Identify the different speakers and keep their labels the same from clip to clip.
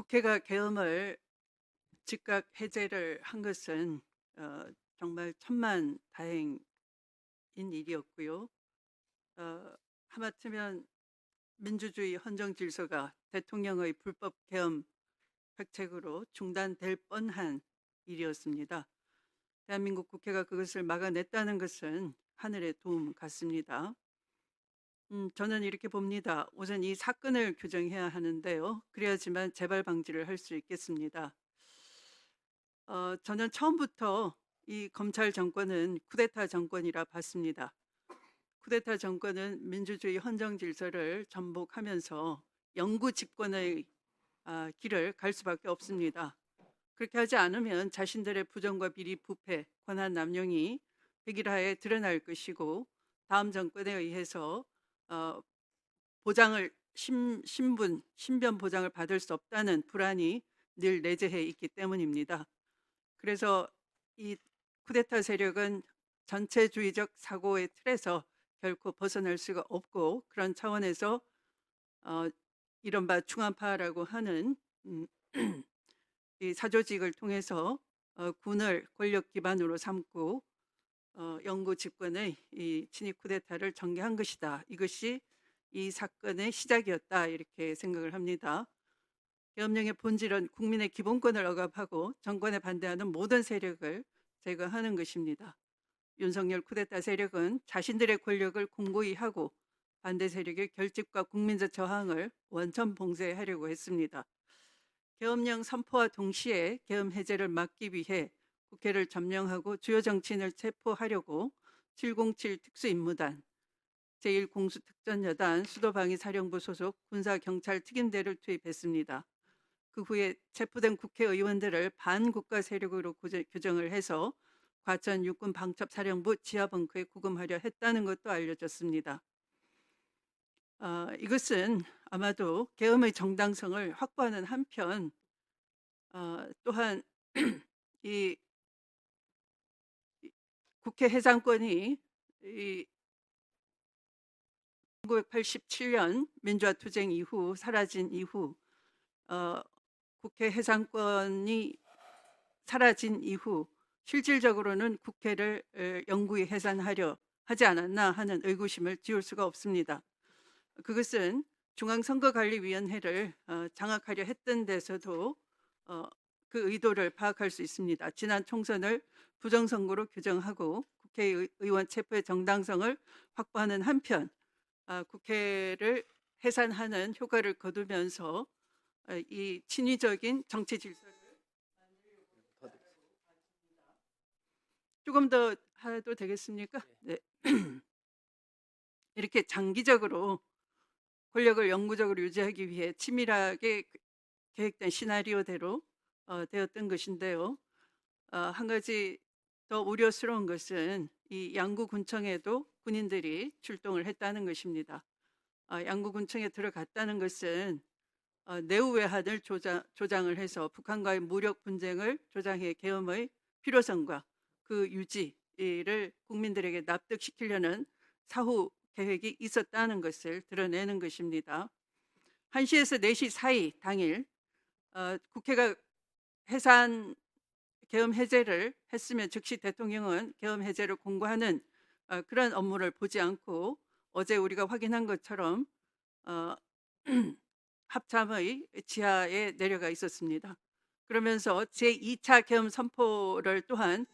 Speaker 1: 국회가 계엄을 즉각 해제를 한 것은 정말 천만다행인 일이었고요. 하마터면 민주주의 헌정 질서가 대통령의 불법 계엄 획책으로 중단될 뻔한 일이었습니다. 대한민국 국회가 그것을 막아냈다는 것은 하늘의 도움 같습니다. 저는 이렇게 봅니다. 우선 이 사건을 규정해야 하는데요. 그래야지만 재발 방지를 할 수 있겠습니다. 저는 처음부터 이 검찰 정권은 쿠데타 정권이라 봤습니다. 쿠데타 정권은 민주주의 헌정 질서를 전복하면서 영구 집권의 길을 갈 수밖에 없습니다. 그렇게 하지 않으면 자신들의 부정과 비리, 부패, 권한 남용이 백일하에 드러날 것이고 다음 정권에 의해서 보장을 신변 보장을 받을 수 없다는 불안이 늘 내재해 있기 때문입니다. 그래서 이 쿠데타 세력은 전체주의적 사고의 틀에서 결코 벗어날 수가 없고, 그런 차원에서 이른바 중앙파라고 하는 이 사조직을 통해서 군을 권력 기반으로 삼고 영구 집권의 이 친일 쿠데타를 전개한 것이다. 이것이 이 사건의 시작이었다, 이렇게 생각을 합니다. 계엄령의 본질은 국민의 기본권을 억압하고 정권에 반대하는 모든 세력을 제거하는 것입니다. 윤석열 쿠데타 세력은 자신들의 권력을 공고히 하고 반대 세력의 결집과 국민적 저항을 원천 봉쇄하려고 했습니다. 계엄령 선포와 동시에 계엄 해제를 막기 위해 국회를 점령하고 주요 정치인을 체포하려고 707 특수임무단, 제1공수특전여단, 수도방위사령부 소속 군사경찰 특임대를 투입했습니다. 그 후에 체포된 국회의원들을 반국가 세력으로 규정을 해서 과천 육군 방첩사령부 지하벙커에 구금하려 했다는 것도 알려졌습니다. 이것은 아마도 계엄의 정당성을 확보하는 한편 또한 이 국회 해산권이 1987년 민주화 투쟁 이후 사라진 이후 국회 해산권이 사라진 이후 실질적으로는 국회를 영구히 해산하려 하지 않았나 하는 의구심을 지울 수가 없습니다. 그것은 중앙선거관리위원회를 장악하려 했던 데서도 그 의도를 파악할 수 있습니다. 지난 총선을 부정선거로 규정하고 국회의원 체포의 정당성을 확보하는 한편 국회를 해산하는 효과를 거두면서 이 친위적인 정치 질서를 조금 더 해도 되겠습니까? 네. 이렇게 장기적으로 권력을 영구적으로 유지하기 위해 치밀하게 계획된 시나리오대로 되었던 것인데요. 한 가지 더 우려스러운 것은 이 양구군청에도 군인들이 출동을 했다는 것입니다. 양구군청에 들어갔다는 것은 내후외환을 조장을 해서 북한과의 무력 분쟁을 조장해 계엄의 필요성과 그 유지를 국민들에게 납득시키려는 사후 계획이 있었다는 것을 드러내는 것입니다. 1시에서 4시 사이 당일 국회가 해산 계엄 해제를 했으면 즉시 대통령은 계엄 해제를 공고하는 그런 업무를 보지 않고 어제 우리가 확인한 것처럼 합참의 지하에 내려가 있었습니다. 그러면서 제2차 계엄 선포를 또한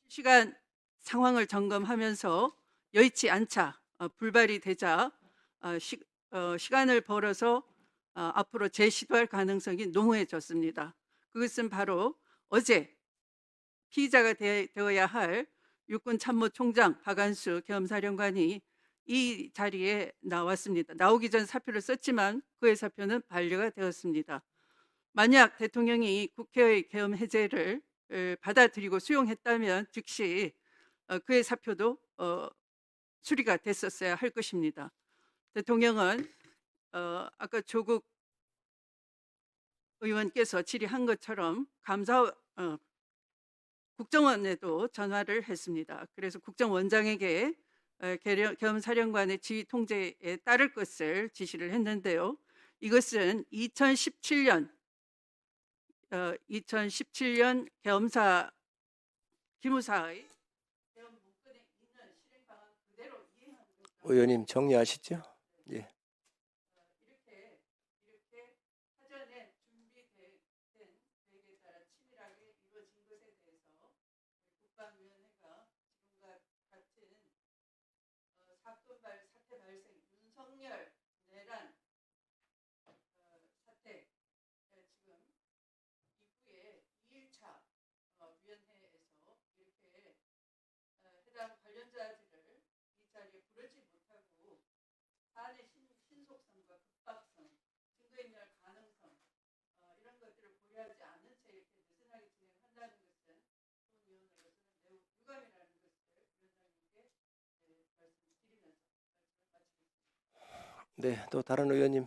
Speaker 1: 실시간 상황을 점검하면서 여의치 않자 불발이 되자 시간을 벌어서 앞으로 재시도할 가능성이 농후해졌습니다. 그것은 바로 어제 피의자가 되어야 할 육군참모총장 박안수 계엄사령관이 이 자리에 나왔습니다. 나오기 전 사표를 썼지만 그의 사표는 반려가 되었습니다. 만약 대통령이 국회의 계엄 해제를 받아들이고 수용했다면 즉시 그의 사표도 수리가 됐었어야 할 것입니다. 대통령은 아까 조국 의원께서 질의한 것처럼 국정원에도 전화를 했습니다. 그래서 국정원장에게 겸 사령관의 지휘 통제에 따를 것을 지시를 했는데요. 이것은 2017년 겸사 기무사의 계엄 문건에 있는 실행 방안 그대로 이행하는 것이다.
Speaker 2: 의원님 정리하시죠? 예.
Speaker 1: 이렇게 사전에 준비된 계획에 따라 치밀하게 이루어진 것에 대해서 국방위원회가 지금과 같은 사태 발생 윤석열 내란 사태 지금 이후에 2일차 위원회에서 이렇게 해당 관련자들을 이 자리에 부르지 못하고 사안의 신속성과 급박성, 증거인멸 가능성 이런 것들을 고려하지 않은 채 이렇게 느슨하게 진행한다는 것은 위원으로서는 매우 유감이라는 것을 위원장님께 말씀드리면서 말씀을 마치겠습니다.
Speaker 2: 네, 또 다른 의원님